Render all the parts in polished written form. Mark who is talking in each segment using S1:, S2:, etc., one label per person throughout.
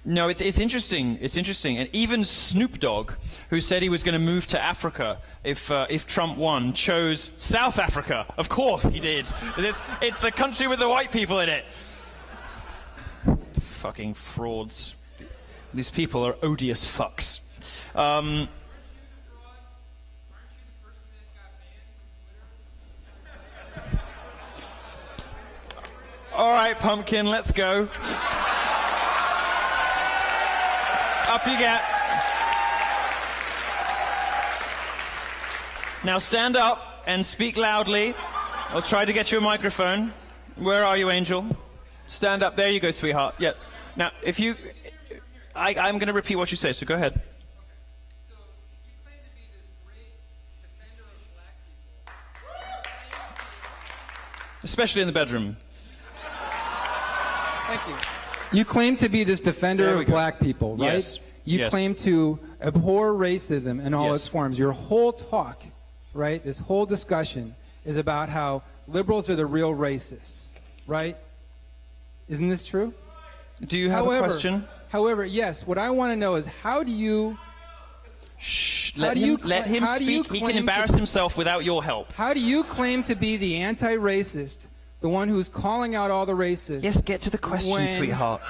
S1: No, it's interesting. It's interesting. And even Snoop Dogg, who said he was going to move to Africa if Trump won, chose South Africa. Of course he did. It's the country with the white people in it. Fucking frauds. These people are odious fucks. All right, Pumpkin, let's go. Up you get. Now stand up and speak loudly. I'll try to get you a microphone. Where are you, Angel? Stand up. There you go, sweetheart. Yeah. Now, if you... I'm going to repeat what you say, so go ahead.
S2: So, you claim to be this great defender of black people.
S1: Especially in the bedroom.
S2: Thank you. You claim to be this defender of black people, right?
S1: Yes.
S2: You claim to abhor racism in all its forms. Your whole talk, right, this whole discussion is about how liberals are the real racists, right? Isn't this true?
S1: Do you have a question?
S2: However, yes, what I want to know is how do you...
S1: Shh, let him speak. He can embarrass himself without your help.
S2: How do you claim to be the anti-racist, the one who's calling out all the racists?
S1: Yes, get to the question, sweetheart.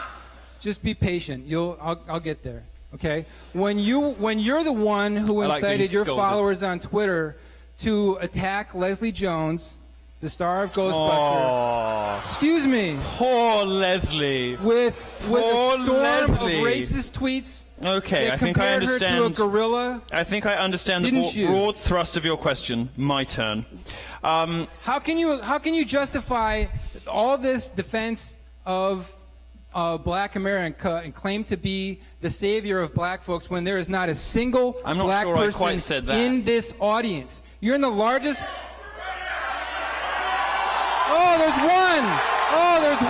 S2: Just be patient. I'll get there. Okay? When you're the one who incited your followers on Twitter to attack Leslie Jones, the star of Ghostbusters.
S1: Excuse me. Poor Leslie.
S2: With a storm of racist tweets.
S1: Okay, I think I understand.
S2: Her to a gorilla.
S1: I think I understand the broad thrust of your question. My turn.
S2: How can you justify all this defense of black America and claim to be the savior of black folks when there is not a single black person in this audience? You're in the largest... Oh, there's one! Oh, there's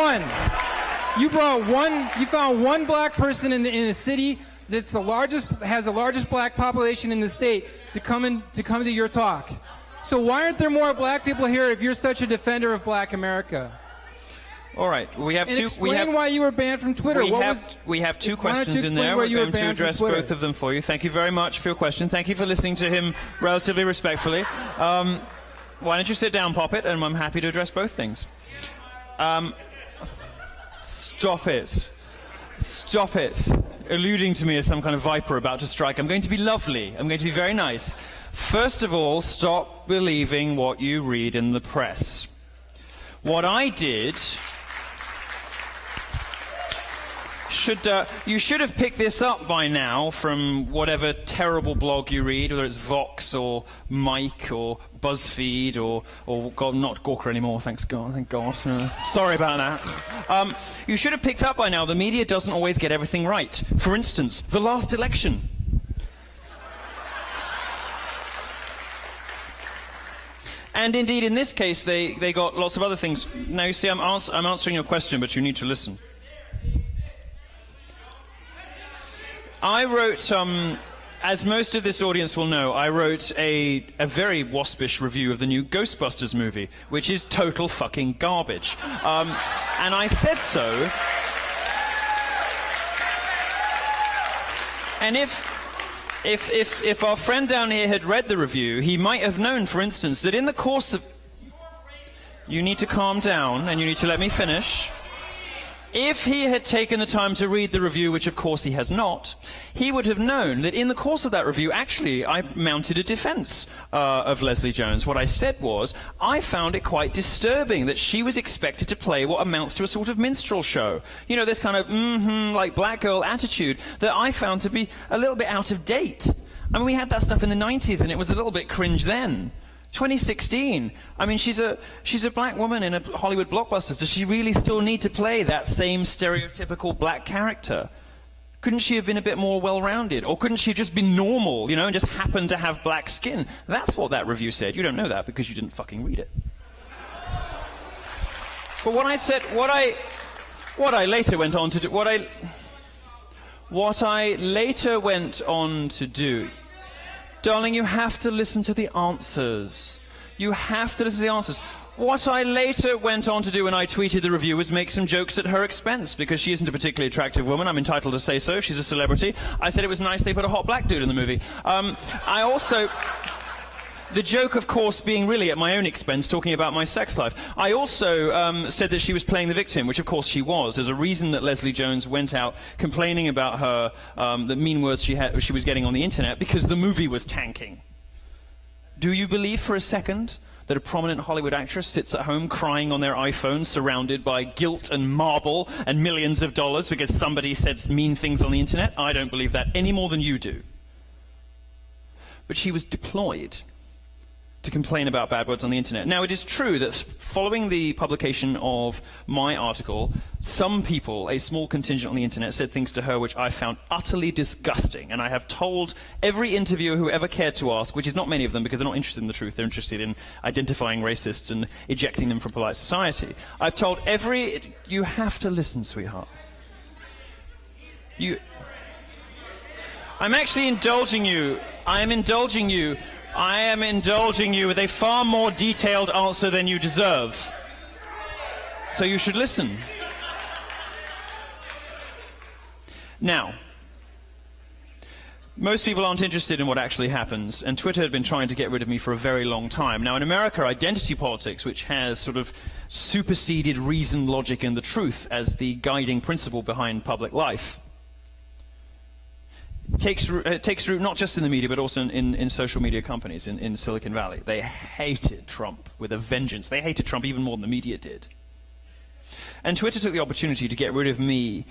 S2: one! You brought one. You found one black person in a city that's has the largest black population in the state to come to your talk. So why aren't there more black people here if you're such a defender of black America?
S1: All right, we have two.
S2: Explain why you were banned from Twitter.
S1: We have two questions in there. We're going to address both of them for you. Thank you very much for your question. Thank you for listening to him relatively respectfully. Why don't you sit down, Poppet, and I'm happy to address both things. Stop it. Stop it. Alluding to me as some kind of viper about to strike. I'm going to be lovely. I'm going to be very nice. First of all, stop believing what you read in the press. What I did... you should have picked this up by now from whatever terrible blog you read, whether it's Vox or Mike or BuzzFeed or God, not Gawker anymore, thank God. Sorry about that. You should have picked up by now the media doesn't always get everything right. For instance, the last election. And indeed, in this case, they got lots of other things. Now, you see, I'm answering your question, but you need to listen. I wrote, as most of this audience will know, I wrote a very waspish review of the new Ghostbusters movie, which is total fucking garbage. And I said so. And if our friend down here had read the review, he might have known, for instance, that in the course of... You need to calm down, and you need to let me finish. If he had taken the time to read the review, which of course he has not, he would have known that in the course of that review, actually, I mounted a defense of Leslie Jones. What I said was, I found it quite disturbing that she was expected to play what amounts to a sort of minstrel show. You know, this kind of, like black girl attitude that I found to be a little bit out of date. I mean, we had that stuff in the 90s, and it was a little bit cringe then. 2016. I mean, she's a black woman in a Hollywood blockbuster. Does she really still need to play that same stereotypical black character? Couldn't she have been a bit more well-rounded? Or couldn't she have just been normal, you know, and just happen to have black skin? That's what that review said. You don't know that because you didn't fucking read it. But what I said, what I later went on to do, what I later went on to do, darling, you have to listen to the answers. You have to listen to the answers. What I later went on to do when I tweeted the review was make some jokes at her expense, because she isn't a particularly attractive woman. I'm entitled to say so. She's a celebrity. I said it was nice they put a hot black dude in the movie. I also... The joke, of course, being really at my own expense, talking about my sex life. I also said that she was playing the victim, which of course she was. There's a reason that Leslie Jones went out complaining about her, the mean words she was getting on the internet, because the movie was tanking. Do you believe for a second that a prominent Hollywood actress sits at home crying on their iPhone, surrounded by guilt and marble and millions of dollars because somebody said mean things on the internet? I don't believe that any more than you do. But she was deployed to complain about bad words on the internet. Now, it is true that following the publication of my article, some people, a small contingent on the internet, said things to her which I found utterly disgusting. And I have told every interviewer who ever cared to ask, which is not many of them because they're not interested in the truth, they're interested in identifying racists and ejecting them from polite society. I've told every... You have to listen, sweetheart. I'm actually indulging you. I am indulging you. I am indulging you with a far more detailed answer than you deserve. So you should listen. Now, most people aren't interested in what actually happens, and Twitter had been trying to get rid of me for a very long time. Now, in America, identity politics, which has sort of superseded reason, logic, and the truth as the guiding principle behind public life, takes root not just in the media, but also in social media companies in Silicon Valley. They hated Trump with a vengeance. They hated Trump even more than the media did. And Twitter took the opportunity to get rid of me,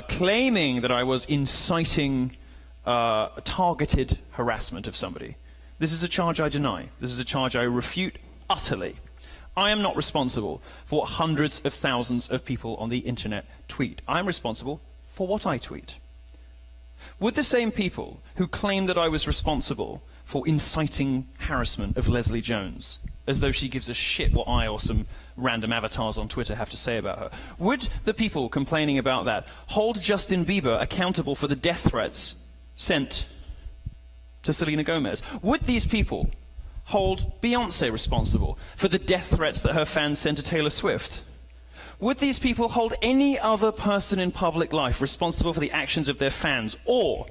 S1: claiming that I was inciting targeted harassment of somebody. This is a charge I deny. This is a charge I refute utterly. I am not responsible for what hundreds of thousands of people on the internet tweet. I am responsible for what I tweet. Would the same people who claim that I was responsible for inciting harassment of Leslie Jones, as though she gives a shit what I or some random avatars on Twitter have to say about her, would the people complaining about that hold Justin Bieber accountable for the death threats sent to Selena Gomez? Would these people hold Beyoncé responsible for the death threats that her fans sent to Taylor Swift? Would these people hold any other person in public life responsible for the actions of their fans? Or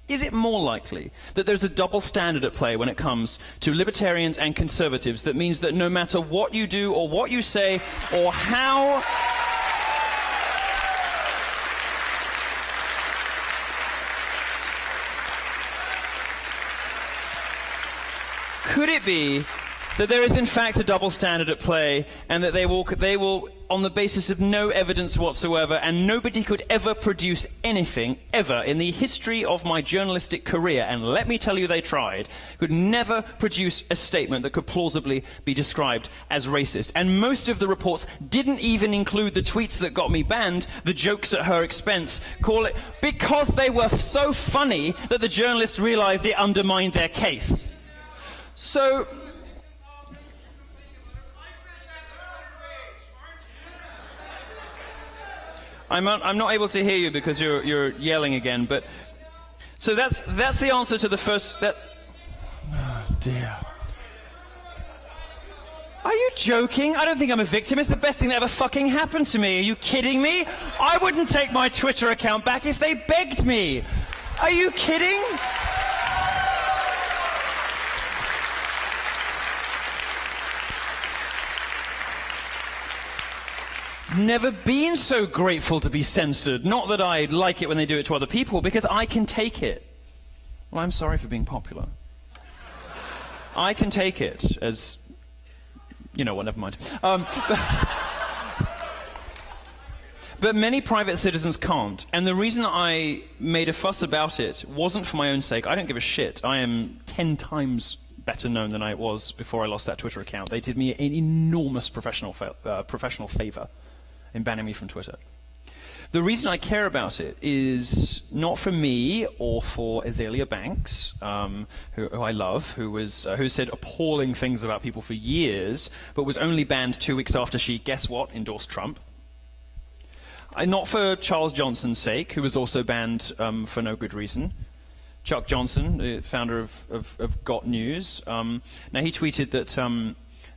S1: is it more likely that there's a double standard at play when it comes to libertarians and conservatives that means that no matter what you do or what you say or how... Could it be that there is in fact a double standard at play, and that they will, on the basis of no evidence whatsoever, and nobody could ever produce anything, ever, in the history of my journalistic career, and let me tell you they tried, could never produce a statement that could plausibly be described as racist. And most of the reports didn't even include the tweets that got me banned, the jokes at her expense, call it, because they were so funny that the journalists realized it undermined their case. So... I'm not able to hear you because you're yelling again, but... So that's the answer to the first... Oh, dear. Are you joking? I don't think I'm a victim. It's the best thing that ever fucking happened to me. Are you kidding me? I wouldn't take my Twitter account back if they begged me. Are you kidding? Never been so grateful to be censored. Not that I like it when they do it to other people, because I can take it. Well, I'm sorry for being popular. I can take it as... You know what, never mind. But many private citizens can't. And the reason I made a fuss about it wasn't for my own sake. I don't give a shit. I am 10 times better known than I was before I lost that Twitter account. They did me an enormous professional favor in banning me from Twitter. The reason I care about it is not for me or for Azealia Banks, who I love, who said appalling things about people for years, but was only banned 2 weeks after she, guess what, endorsed Trump. Not for Charles Johnson's sake, who was also banned for no good reason. Chuck Johnson, the founder of Got News, now he tweeted that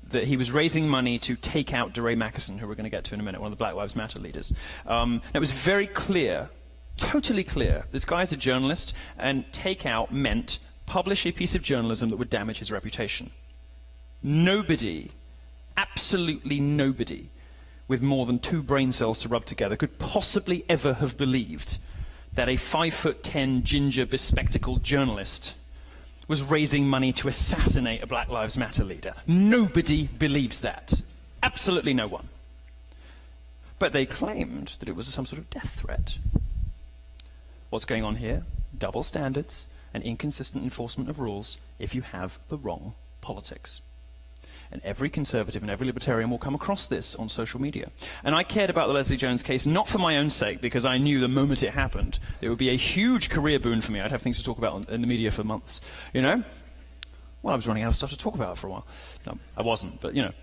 S1: that he was raising money to take out DeRay Mackison, who we're going to get to in a minute, one of the Black Lives Matter leaders. It was very clear, totally clear. This guy's a journalist, and take out meant publish a piece of journalism that would damage his reputation. Nobody, absolutely nobody, with more than 2 brain cells to rub together could possibly ever have believed that a 5'10" ginger bespectacled journalist was raising money to assassinate a Black Lives Matter leader. Nobody believes that. Absolutely no one. But they claimed that it was some sort of death threat. What's going on here? Double standards and inconsistent enforcement of rules if you have the wrong politics. And every conservative and every libertarian will come across this on social media. And I cared about the Leslie Jones case not for my own sake, because I knew the moment it happened, it would be a huge career boon for me. I'd have things to talk about in the media for months, you know? Well, I was running out of stuff to talk about for a while. No, I wasn't, but, you know.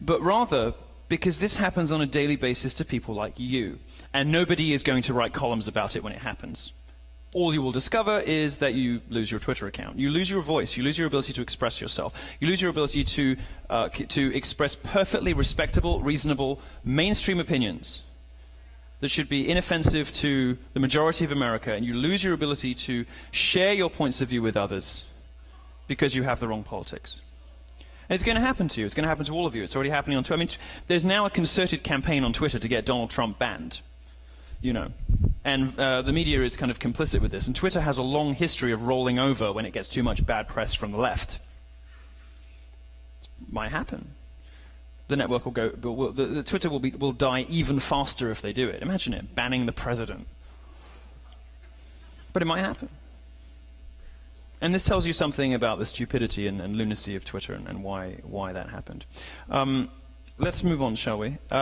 S1: But rather, because this happens on a daily basis to people like you, and nobody is going to write columns about it when it happens. All you will discover is that you lose your Twitter account. You lose your voice. You lose your ability to express yourself. You lose your ability to express perfectly respectable, reasonable, mainstream opinions that should be inoffensive to the majority of America, and you lose your ability to share your points of view with others because you have the wrong politics. And it's going to happen to you. It's going to happen to all of you. It's already happening on Twitter. I mean, there's now a concerted campaign on Twitter to get Donald Trump banned, you know. And the media is kind of complicit with this. And Twitter has a long history of rolling over when it gets too much bad press from the left. It might happen. The network will go. The Twitter will die even faster if they do it. Imagine it, banning the president. But it might happen. And this tells you something about the stupidity and lunacy of Twitter and why that happened. Let's move on, shall we?